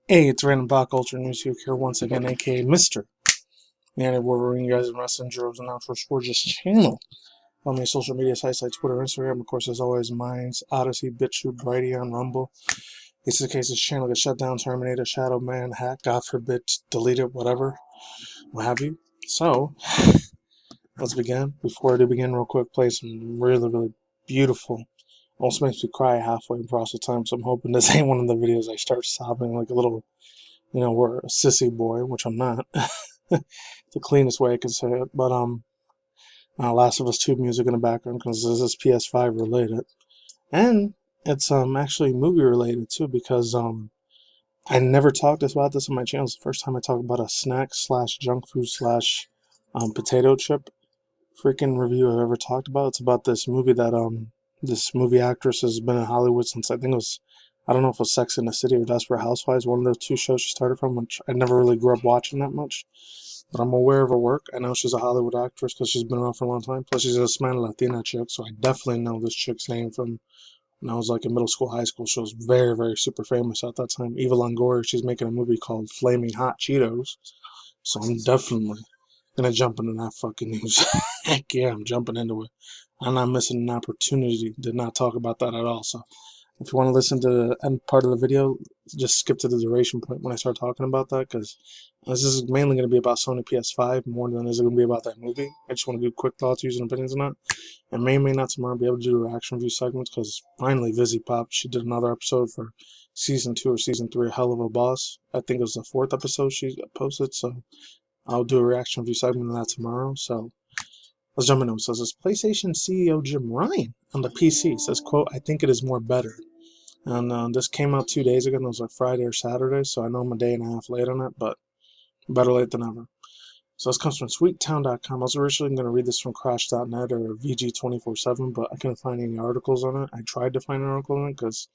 Hey, it's Random Pop Culture News here once again, aka Mr. And we're bringing you guys in wrestling zeros and outros for this channel. On my social media sites like Twitter, Instagram, of course, as always, mine's Odyssey, BitChute, Brighteon, Rumble. It's the case this channel gets shut down, terminated, shadow man, hack, God forbid, deleted, whatever, what have you. So, let's begin. Before I do begin, real quick, play some really beautiful. Also makes me cry halfway across the time, so I'm hoping this ain't one of the videos I start sobbing like a little, we're a sissy boy, which I'm not. The cleanest way I can say it. But Last of Us 2 music in the background because this is PS5 related, and it's actually movie related too because I never talked about this on my channel. It's the first time I talk about a snack slash junk food slash potato chip freaking review I've ever talked about. It's about this movie that this movie actress has been in Hollywood since I think it was, I don't know if it was Sex and the City or Desperate Housewives, one of those two shows she started from, which I never really grew up watching that much. But I'm aware of her work. I know she's a Hollywood actress because she's been around for a long time. Plus, she's a Hispanic Latina chick, so I definitely know this chick's name from when I was like in middle school, high school. She was very super famous at that time. Eva Longoria, she's making a movie called Flamin Hot Cheetos. So I'm definitely gonna jump into that fucking news. Heck yeah, I'm jumping into it. I'm not missing an opportunity to not talk about that at all. So if you want to listen to the end part of the video, just skip to the duration point when I start talking about that, because this is mainly going to be about Sony PS5 more than it is going to be about that movie. I just want to do quick thoughts, views, and opinions on that. And may not tomorrow be able to do reaction review segments because finally Vizzy popped. She did another episode for season 2 or season 3, Hell of a Boss. I think it was the 4th episode she posted, so I'll do a reaction review segment on that tomorrow. So let's jump into it. So it says PlayStation CEO Jim Ryan on the PC says, quote, "I think it is more better." And this came out 2 days ago, and it was like Friday or Saturday, so I know I'm a day and a half late on it, but better late than never. So this comes from sweettown.com. I was originally going to read this from crash.net or VG247, but I couldn't find any articles on it. I tried to find an article on it because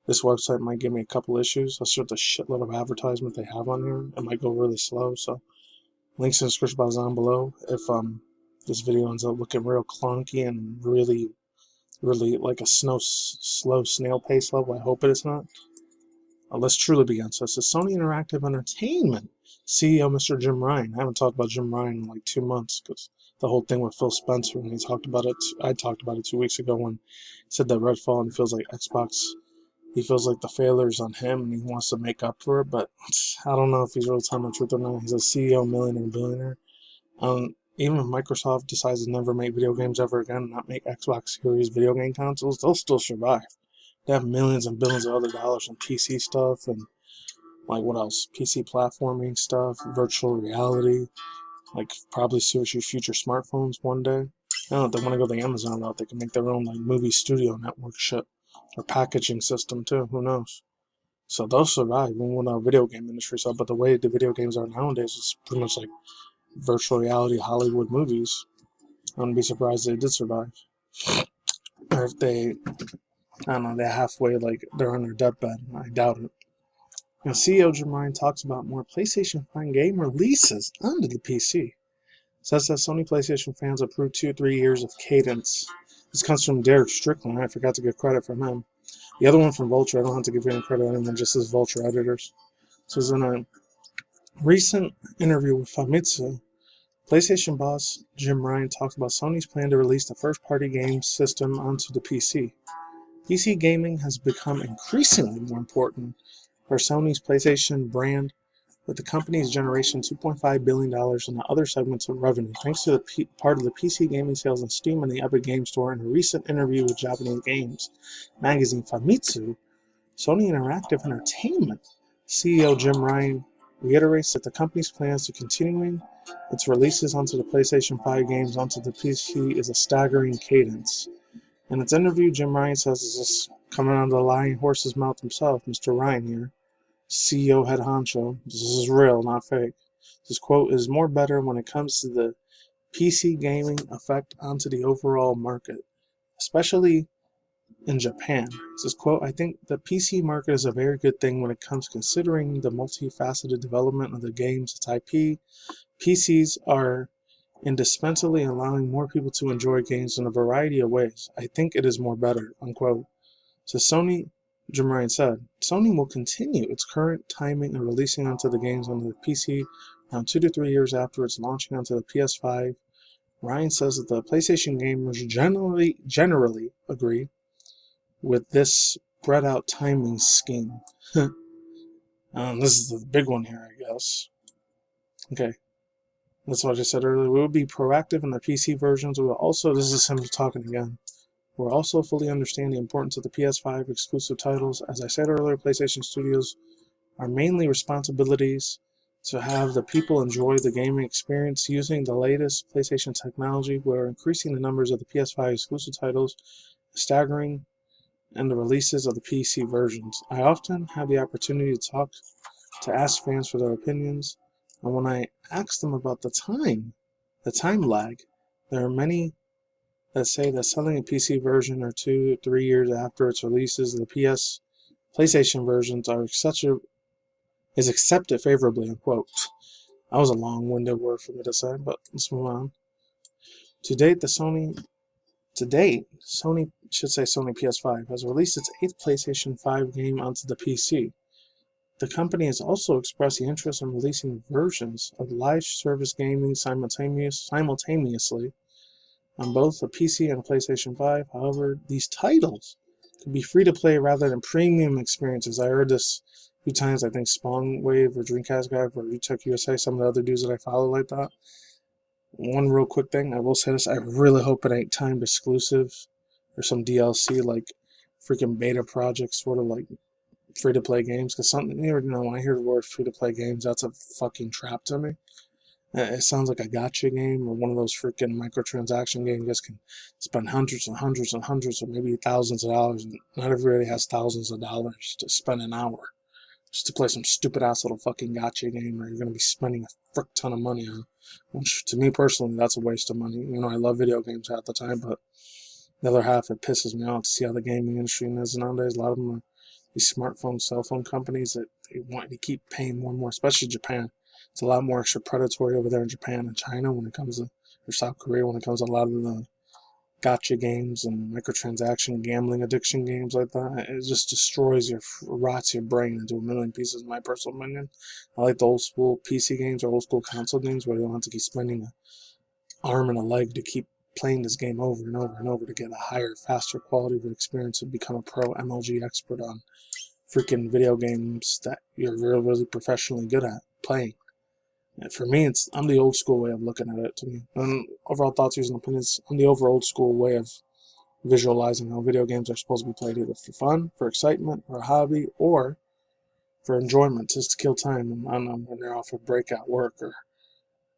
this website might give me a couple issues. I'll show the shitload of advertisement they have on here. It might go really slow, so links in the description box down below. If this video ends up looking real clunky and really like a slow snail pace level, I hope it is not. Let's truly begin. So it's Sony Interactive Entertainment CEO Mr. Jim Ryan. I haven't talked about Jim Ryan in like 2 months because the whole thing with Phil Spencer, and he talked about it. I talked about it 2 weeks ago when he said that Redfall, and he feels like Xbox, he feels like the failure's on him and he wants to make up for it, but I don't know if he's really telling the truth or not. He's a CEO, millionaire, billionaire. Even if Microsoft decides to never make video games ever again, not make Xbox Series video game consoles, they'll still survive. They have millions and billions of other dollars on PC stuff and like what else? PC platforming stuff, virtual reality, like probably seriously future smartphones one day. I don't know if they want to go the Amazon route, they can make their own like movie studio network shit or packaging system too. Who knows? So they'll survive even when the video game industry stuff. But the way the video games are nowadays is pretty much like virtual reality Hollywood movies. I wouldn't be surprised if they did survive. Or if they, I don't know, they're halfway, like they're on their deathbed. I doubt it. Now, CEO Jim Ryan talks about more PlayStation 5 game releases onto the PC. Says that Sony PlayStation fans approved 2-3 years of cadence. This comes from Derek Strickland. I forgot to give credit from him. The other one from Vulture, I don't have to give you any credit, anyone, just as Vulture editors. Says in a recent interview with Famitsu, PlayStation boss Jim Ryan talks about Sony's plan to release the first-party game system onto the PC. PC gaming has become increasingly more important for Sony's PlayStation brand, with the company's generation $2.5 billion in the other segments of revenue, thanks to the part of the PC gaming sales on Steam and the Epic Game Store. In a recent interview with Japanese games magazine Famitsu, Sony Interactive Entertainment CEO Jim Ryan reiterates that the company's plans to continuing its releases onto the PlayStation 5 games onto the PC is a staggering cadence. In its interview, Jim Ryan says, "This is coming out of the lying horse's mouth himself, Mr. Ryan here, CEO head honcho. This is real, not fake. This quote is more better when it comes to the PC gaming effect onto the overall market, especially in Japan. This quote, I think the PC market is a very good thing when it comes considering the multifaceted development of the games, its IP. PCs are indispensably allowing more people to enjoy games in a variety of ways. I think it is more better," unquote. So Sony Jim Ryan said, Sony will continue its current timing of releasing onto the games onto the PC around 2 to 3 years after its launching onto the PS5. Ryan says that the PlayStation gamers generally agree with this spread out timing scheme. This is the big one here, I guess. Okay, that's what I said earlier. We will be proactive in the PC versions. We will also, this is him talking again. We'll also fully understand the importance of the PS5 exclusive titles. As I said earlier, PlayStation Studios are mainly responsibilities to have the people enjoy the gaming experience using the latest PlayStation technology. We're increasing the numbers of the PS5 exclusive titles, staggering, and the releases of the PC versions. I often have the opportunity to ask fans for their opinions, and when I ask them about the time lag, there are many that say that selling a PC version or 2 or 3 years after its releases, the PlayStation versions is accepted favorably, unquote. That was a long-winded word for me to say, but let's move on. To date, Sony PS5 has released its 8th PlayStation 5 game onto the PC. The company has also expressed the interest in releasing versions of live service gaming simultaneously on both a PC and a PlayStation 5. However, these titles could be free to play rather than premium experiences. I heard this a few times. I think Spawn Wave or Dreamcast Guy or Retech USA, some of the other dudes that I follow like that. One real quick thing, I will say this, I really hope it ain't timed exclusive or some DLC like freaking beta projects, sort of like free to play games. Because something, you know, when I hear the word free to play games, that's a fucking trap to me. It sounds like a gotcha game or one of those freaking microtransaction games. You guys can spend hundreds and hundreds and hundreds or maybe thousands of dollars. And not everybody has thousands of dollars to spend an hour just to play some stupid ass little fucking gotcha game where you're going to be spending a frick ton of money on. Which, to me personally, that's a waste of money. You know, I love video games half the time, but the other half, it pisses me off to see how the gaming industry is nowadays. A lot of them are these smartphone, cell phone companies that they want to keep paying more and more, especially Japan. It's a lot more extra predatory over there in Japan and China when it comes to, or South Korea when it comes to a lot of the gotcha games and microtransaction gambling addiction games like that. It just destroys rots your brain into a million pieces, in my personal opinion. I like the old school PC games or old school console games where you don't have to keep spending an arm and a leg to keep playing this game over and over and over to get a higher, faster quality of experience and become a pro MLG expert on freaking video games that you're really, really professionally good at playing. And for me, I'm the old school way of looking at it to me. And overall thoughts, views, and opinions, I'm the over old school way of visualizing how video games are supposed to be played, either for fun, for excitement, or a hobby, or for enjoyment, just to kill time. And I don't know, when they're off a break at work, or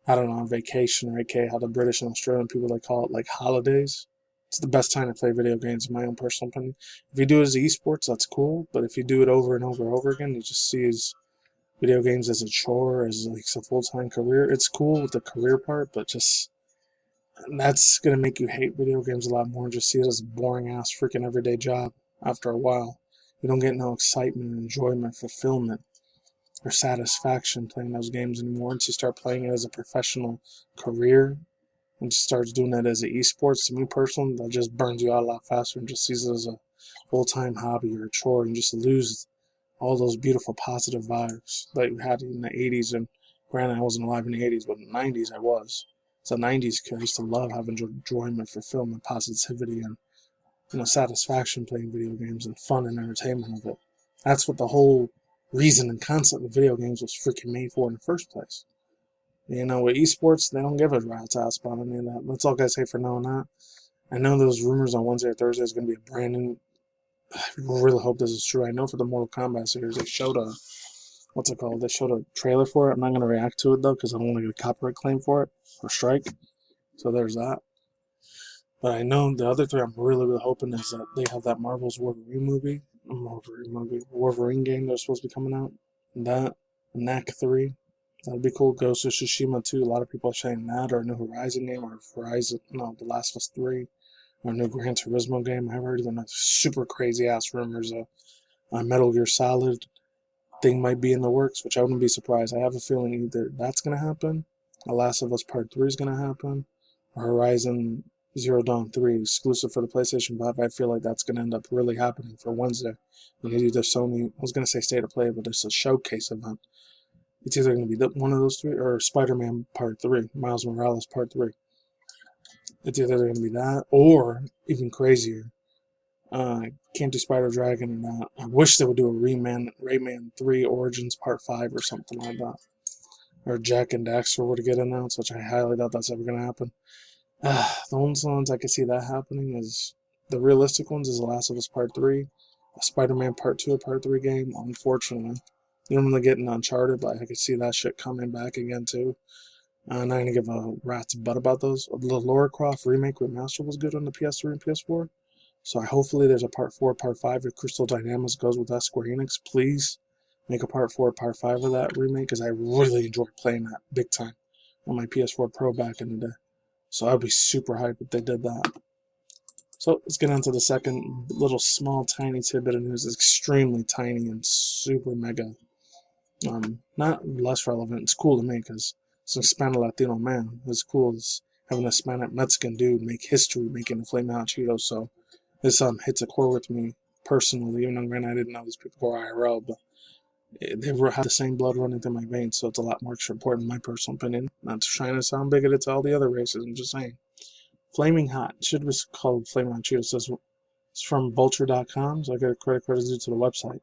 I don't know, on vacation, or aka how the British and Australian people, they call it like holidays. It's the best time to play video games, in my own personal opinion. If you do it as esports, that's cool, but if you do it over and over and over again, you just see video games as a chore, as like a full-time career. It's cool with the career part, but just that's gonna make you hate video games a lot more and just see it as a boring ass freaking everyday job after a while. You don't get no excitement, enjoyment, fulfillment, or satisfaction playing those games anymore. Once you start playing it as a professional career and just starts doing that as an esports, to me personally, that just burns you out a lot faster and just sees it as a full-time hobby or a chore and just lose all those beautiful positive vibes that you had in the 80s. And granted, I wasn't alive in the 80s, but in the 90s I was. So 90s kid, I used to love having enjoyment, fulfillment, positivity, and satisfaction playing video games and fun and entertainment of it. That's what the whole reason and concept of video games was freaking made for in the first place. With esports, they don't give a rat's ass about any of that. That's all I gotta say for now on that. I know those rumors on Wednesday or Thursday is gonna be a brand new. I really hope this is true. I know for the Mortal Kombat series, they showed what's it called? They showed a trailer for it. I'm not gonna react to it though because I don't want to get a copyright claim for it or strike. So there's that. But I know the other three I'm really, really hoping is that they have that Marvel's Wolverine game that's supposed to be coming out. That, NAC 3, that'd be cool. Ghost of Tsushima 2, a lot of people are saying that, or a new Horizon game, or The Last of Us 3, or a new Gran Turismo game. I've heard even super crazy ass rumors of a Metal Gear Solid thing might be in the works, which I wouldn't be surprised. I have a feeling either that's going to happen, The Last of Us Part 3 is going to happen, or Horizon Zero Dawn 3 exclusive for the PlayStation 5. I feel like that's going to end up really happening for Wednesday. When they do their Sony, I was going to say State of Play, but it's a showcase event. It's either going to be one of those three or Spider-Man Part 3, Miles Morales Part 3. It's either going to be that or, even crazier, can't do Spider Dragon or not. I wish they would do a Rayman 3 Origins Part 5 or something like that. Or Jack and Daxter were to get announced, which I highly doubt that's ever going to happen. The only ones I could see that happening is the realistic ones is The Last of Us Part 3, a Spider-Man Part 2 or Part 3 game, unfortunately. You don't really get an Uncharted, but I could see that shit coming back again too. I'm not going to give a rat's butt about those. The Lara Croft remake remaster was good on the PS3 and PS4. So hopefully there's a Part 4, Part 5 if Crystal Dynamics goes with that Square Enix. Please make a Part 4, Part 5 of that remake because I really enjoyed playing that big time on my PS4 Pro back in the day. So I'd be super hyped if they did that. So let's get on to the second little small tiny tidbit of news. It's extremely tiny and super mega. Not less relevant. It's cool to me because it's an Hispanic Latino man. It's cool as having a Hispanic Mexican dude make history making the Flamin Hot Cheetos. So this hits a core with me personally, even though I didn't know these people were IRL, but they have the same blood running through my veins, so it's a lot more important in my personal opinion. Not trying to sound bigoted to all the other races, I'm just saying. Flaming Hot. It should be called Flaming Hot Cheetos. It's from vulture.com, so I got a credit due to the website.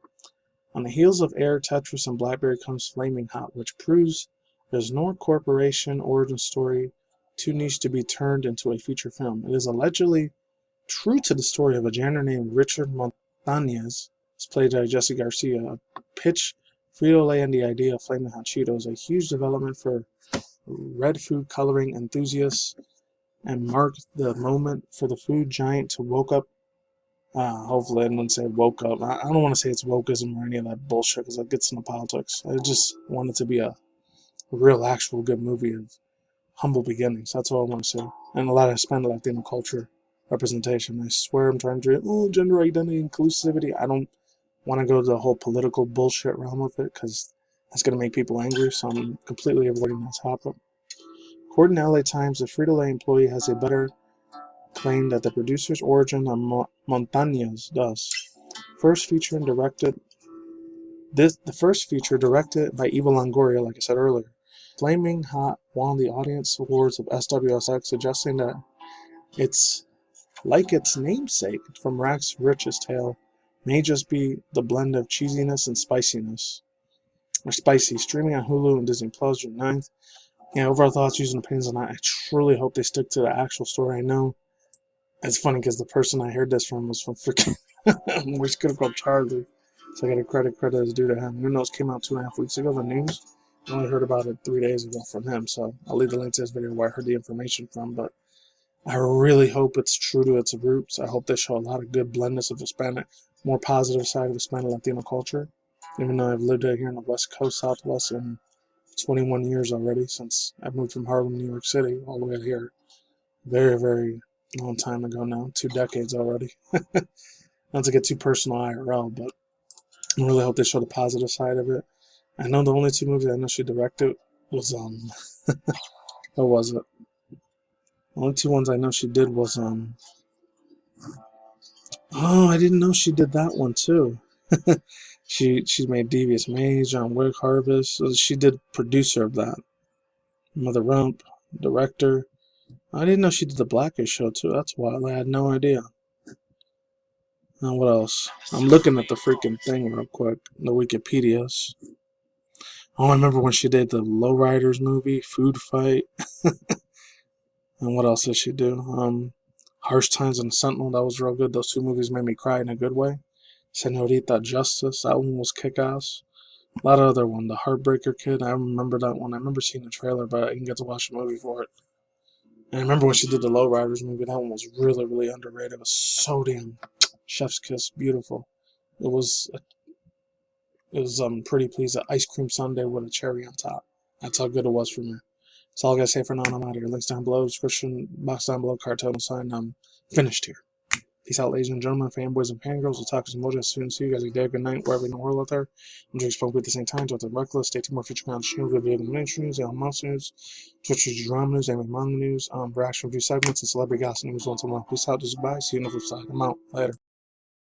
On the heels of Air, Tetris, and BlackBerry comes Flaming Hot, which proves there's no corporation origin story too niche to be turned into a feature film. It is allegedly true to the story of a janitor named Richard Montañez, played by Jesse Garcia, pitch Frito-Lay and the idea of Flaming Hot Cheetos, a huge development for red food coloring enthusiasts, and marked the moment for the food giant to woke up. Hopefully I didn't say woke up. I don't want to say it's wokeism or any of that bullshit because that gets into politics. I just want it to be a real, actual good movie of humble beginnings. That's all I want to say. And a lot of Hispanic Latino culture representation. I swear I'm trying to gender identity inclusivity. I don't want to go to the whole political bullshit realm of it because that's going to make people angry, so I'm completely avoiding that topic. According to LA Times, the Frito-Lay employee has a better claim that the producer's origin on Montañez does. The first feature directed by Eva Longoria, like I said earlier. Flaming Hot won the audience awards of SWSX, suggesting that it's like its namesake from Rags Rich's Tale, may just be the blend of cheesiness and spiciness. Or spicy, streaming on Hulu and Disney Plus June 9th. Yeah, overall thoughts, views, and opinions on that. I truly hope they stick to the actual story. I know it's funny because the person I heard this from was from freaking which could have called Charlie. So I got to credit is due to him. Even though it came out 2.5 weeks ago, the news. I only heard about it 3 days ago from him. So I'll leave the link to this video where I heard the information from. But I really hope it's true to its roots. I hope they show a lot of good blendness of Hispanic, more positive side of Hispanic Latino culture. Even though I've lived out here in the West Coast, Southwest, and 21 years already since I moved from Harlem, New York City, all the way here. Very, very long time ago now. 2 decades already. Not to get too personal IRL, but I really hope they show the positive side of it. I know the only 2 movies I know she directed was, what was it? The only 2 ones I know she did was, oh, I didn't know she did that one too. She's made Devious Maze, John Wick, Harvest. She did producer of that. Mother Rump, director. I didn't know she did the Blackish show too. That's wild. I had no idea. What else? I'm looking at the freaking thing real quick. The Wikipedias. Oh, I remember when she did the Lowriders movie, Food Fight. And what else did she do? Harsh Times and Sentinel. That was real good. Those 2 movies made me cry in a good way. Senorita Justice. That one was kick-ass. A lot of other one. The Heartbreaker Kid. I remember that one. I remember seeing the trailer, but I didn't get to watch the movie for it. And I remember when she did the Lowriders movie. That one was really, really underrated. It was so damn chef's kiss, beautiful. It was pretty pleased. An ice cream sundae with a cherry on top. That's how good it was for me. That's all I gotta say for now. I'm out of here. Links down below, description box down below, cartel sign. I'm finished here. Peace out, ladies and gentlemen, fanboys and fangirls, otakus and mojas, students. See you guys a day, good night, wherever in the world out there. I'm Jake Spoke at the same time. Don't reckless. Stay tuned for future content news, video game news, mouse news, Twitch drama news, anime manga news, reaction review segments, and celebrity gossip news once a month. Peace out, goodbye. See you on the flip side. I'm out. Later.